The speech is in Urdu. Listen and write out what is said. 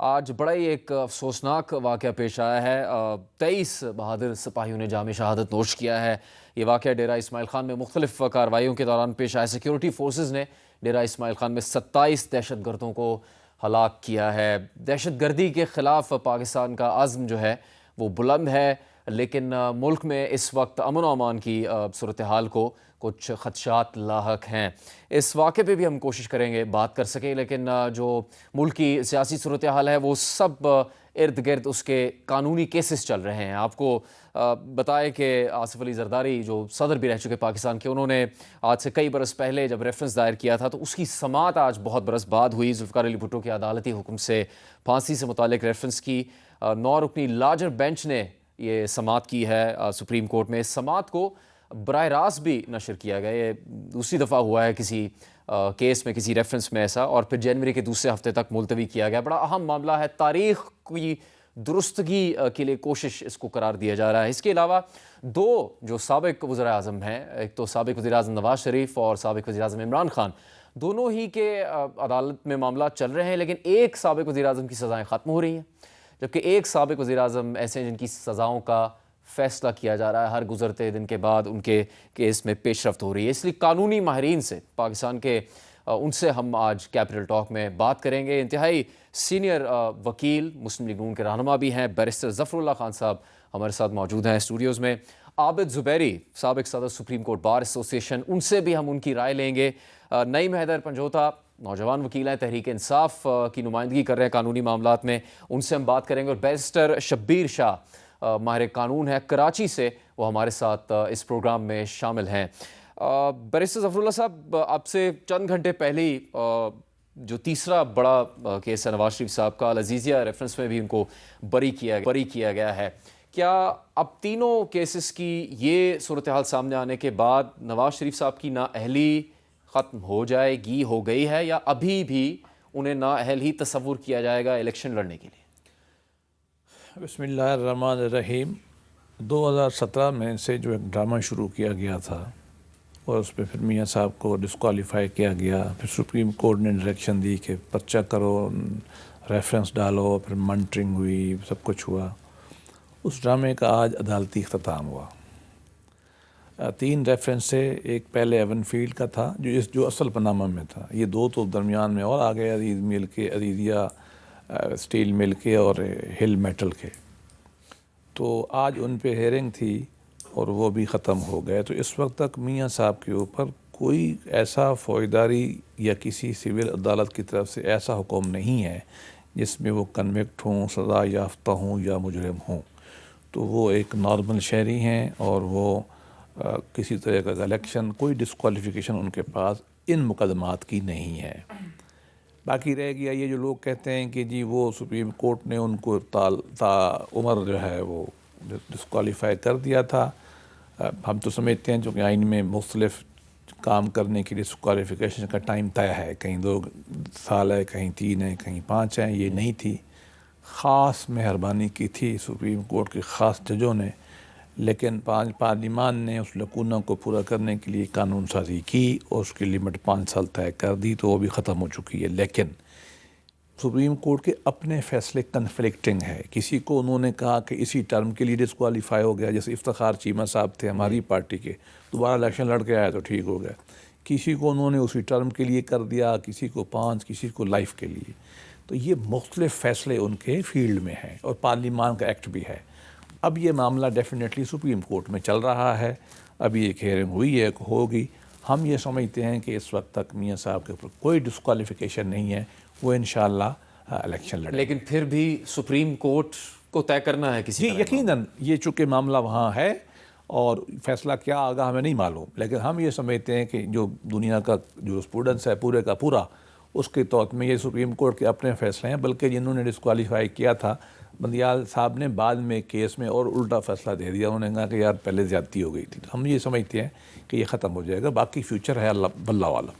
آج بڑا ہی ایک افسوسناک واقعہ پیش آیا ہے۔ 23 بہادر سپاہیوں نے جام شہادت نوش کیا ہے۔ یہ واقعہ ڈیرہ اسماعیل خان میں مختلف کارروائیوں کے دوران پیش آیا۔ سیکیورٹی فورسز نے ڈیرہ اسماعیل خان میں 27 دہشت گردوں کو ہلاک کیا ہے۔ دہشت گردی کے خلاف پاکستان کا عزم جو ہے وہ بلند ہے، لیکن ملک میں اس وقت امن و امان کی صورتحال کو کچھ خدشات لاحق ہیں۔ اس واقعے پہ بھی ہم کوشش کریں گے بات کر سکیں، لیکن جو ملک کی سیاسی صورتحال ہے وہ سب ارد گرد اس کے قانونی کیسز چل رہے ہیں۔ آپ کو بتائے کہ آصف علی زرداری جو صدر بھی رہ چکے پاکستان کے، انہوں نے آج سے کئی برس پہلے جب ریفرنس دائر کیا تھا تو اس کی سماعت آج بہت برس بعد ہوئی۔ ذوالفقار علی بھٹو کے عدالتی حکم سے پھانسی سے متعلق ریفرنس کی 9 رکنی لارجر بینچ نے یہ سماعت کی ہے سپریم کورٹ میں۔ اس سماعت کو براہ راست بھی نشر کیا گیا، یہ دوسری دفعہ ہوا ہے کسی کیس میں، کسی ریفرنس میں ایسا، اور پھر جنوری کے دوسرے ہفتے تک ملتوی کیا گیا۔ بڑا اہم معاملہ ہے، تاریخ کی درستگی کے لیے کوشش اس کو قرار دیا جا رہا ہے۔ اس کے علاوہ 2 جو سابق وزراء اعظم ہیں، ایک تو سابق وزیر اعظم نواز شریف اور سابق وزیر اعظم عمران خان، دونوں ہی کے عدالت میں معاملات چل رہے ہیں، لیکن ایک سابق وزیر اعظم کی سزائیں ختم ہو رہی ہیں، جبکہ ایک سابق وزیر اعظم ایسے ہیں جن کی سزاؤں کا فیصلہ کیا جا رہا ہے۔ ہر گزرتے دن کے بعد ان کے کیس میں پیش رفت ہو رہی ہے۔ اس لیے قانونی ماہرین سے پاکستان کے ان سے ہم آج کیپٹل ٹاک میں بات کریں گے۔ انتہائی سینئر وکیل، مسلم لیگ نون کے رہنما بھی ہیں، بیرسٹر ظفر اللہ خان صاحب ہمارے ساتھ موجود ہیں اسٹوڈیوز میں۔ عابد زبیری، سابق صدر سپریم کورٹ بار ایسوسی ایشن، ان سے بھی ہم ان کی رائے لیں گے۔ نعیم حیدر پنجوتا، نوجوان وکیل ہیں، تحریک انصاف کی نمائندگی کر رہے ہیں قانونی معاملات میں، ان سے ہم بات کریں گے۔ اور بیرسٹر شبیر شاہ، ماہر قانون ہے کراچی سے، وہ ہمارے ساتھ اس پروگرام میں شامل ہیں۔ بیرسٹر ظفر اللہ صاحب، آپ سے چند گھنٹے پہلے ہی جو تیسرا بڑا کیس ہے نواز شریف صاحب کا، العزیزیہ ریفرنس میں بھی ان کو بری کیا گیا ہے، کیا اب تینوں کیسز کی یہ صورتحال سامنے آنے کے بعد نواز شریف صاحب کی نااہلی ختم ہو جائے گی، ہو گئی ہے، یا ابھی بھی انہیں نااہل ہی تصور کیا جائے گا الیکشن لڑنے کے لیے؟ بسم اللہ الرحمن الرحیم۔ 2017 میں سے جو ایک ڈرامہ شروع کیا گیا تھا اور اس پہ پھر میاں صاحب کو ڈسکوالیفائی کیا گیا، پھر سپریم کورٹ نے ڈائریکشن دی کہ پرچہ کرو، ریفرنس ڈالو، پھر مانیٹرنگ ہوئی، سب کچھ ہوا۔ اس ڈرامے کا آج عدالتی اختتام ہوا۔ 3 ریفرنس سے، ایک پہلے ایون فیلڈ کا تھا جو اصل پاناما میں تھا، یہ 2 تو درمیان میں اور آگئے، عزیزیہ اسٹیل مل کے اور ہل میٹل کے، تو آج ان پہ ہیئرنگ تھی اور وہ بھی ختم ہو گئے۔ تو اس وقت تک میاں صاحب کے اوپر کوئی ایسا فوجداری یا کسی سول عدالت کی طرف سے ایسا حکم نہیں ہے جس میں وہ کنوکٹ ہوں، سزا یافتہ ہوں یا مجرم ہوں۔ تو وہ ایک نارمل شہری ہیں اور وہ کسی طرح کا الیکشن، کوئی ڈسکوالیفیکیشن ان کے پاس ان مقدمات کی نہیں ہے۔ باقی رہ گیا یہ جو لوگ کہتے ہیں کہ جی وہ سپریم کورٹ نے ان کو تا عمر جو ہے وہ ڈسکوالیفائی کر دیا تھا۔ ہم تو سمجھتے ہیں چونکہ آئین میں مختلف کام کرنے کے لیے ڈسکوالیفیکیشن کا ٹائم طے ہے، کہیں 2 سال ہے، کہیں 3 ہے، کہیں 5 ہیں، یہ نہیں تھی۔ خاص مہربانی کی تھی سپریم کورٹ کے خاص ججوں نے، لیکن پارلیمان نے اس لکونہ کو پورا کرنے کے لیے قانون سازی کی اور اس کی لمٹ 5 سال طے کر دی، تو وہ بھی ختم ہو چکی ہے۔ لیکن سپریم کورٹ کے اپنے فیصلے کنفلکٹنگ ہے۔ کسی کو انہوں نے کہا کہ اسی ٹرم کے لیے ڈسکوالیفائی ہو گیا، جیسے افتخار چیمہ صاحب تھے ہماری پارٹی کے، دوبارہ الیکشن لڑ کے آیا تو ٹھیک ہو گیا۔ کسی کو انہوں نے اسی ٹرم کے لیے کر دیا، کسی کو 5، کسی کو لائف کے لیے۔ تو یہ مختلف فیصلے ان کے فیلڈ میں ہیں اور پارلیمان کا ایکٹ بھی ہے۔ اب یہ معاملہ ڈیفینیٹلی سپریم کورٹ میں چل رہا ہے، ابھی ایک ہیئرنگ ہوئی ہے، ہوگی۔ ہم یہ سمجھتے ہیں کہ اس وقت تک میاں صاحب کے اوپر کوئی ڈسکوالیفیکیشن نہیں ہے، وہ انشاءاللہ الیکشن لڑیں۔ لیکن پھر بھی سپریم کورٹ کو طے کرنا ہے کسی جی یقیناً، یہ چونکہ معاملہ وہاں ہے اور فیصلہ کیا آگا ہمیں نہیں معلوم، لیکن ہم یہ سمجھتے ہیں کہ جو دنیا کا جو اسٹوڈنٹس ہے پورے کا پورا، اس کے طور میں یہ سپریم کورٹ کے اپنے فیصلے ہیں، بلکہ جنہوں نے ڈسکوالیفائی کیا تھا بندیال صاحب نے بعد میں کیس میں اور الٹا فیصلہ دے دیا، انہوں نے کہا کہ یار پہلے زیادتی ہو گئی تھی۔ تو ہم یہ سمجھتے ہیں کہ یہ ختم ہو جائے گا، باقی فیوچر ہے اللہ والہ۔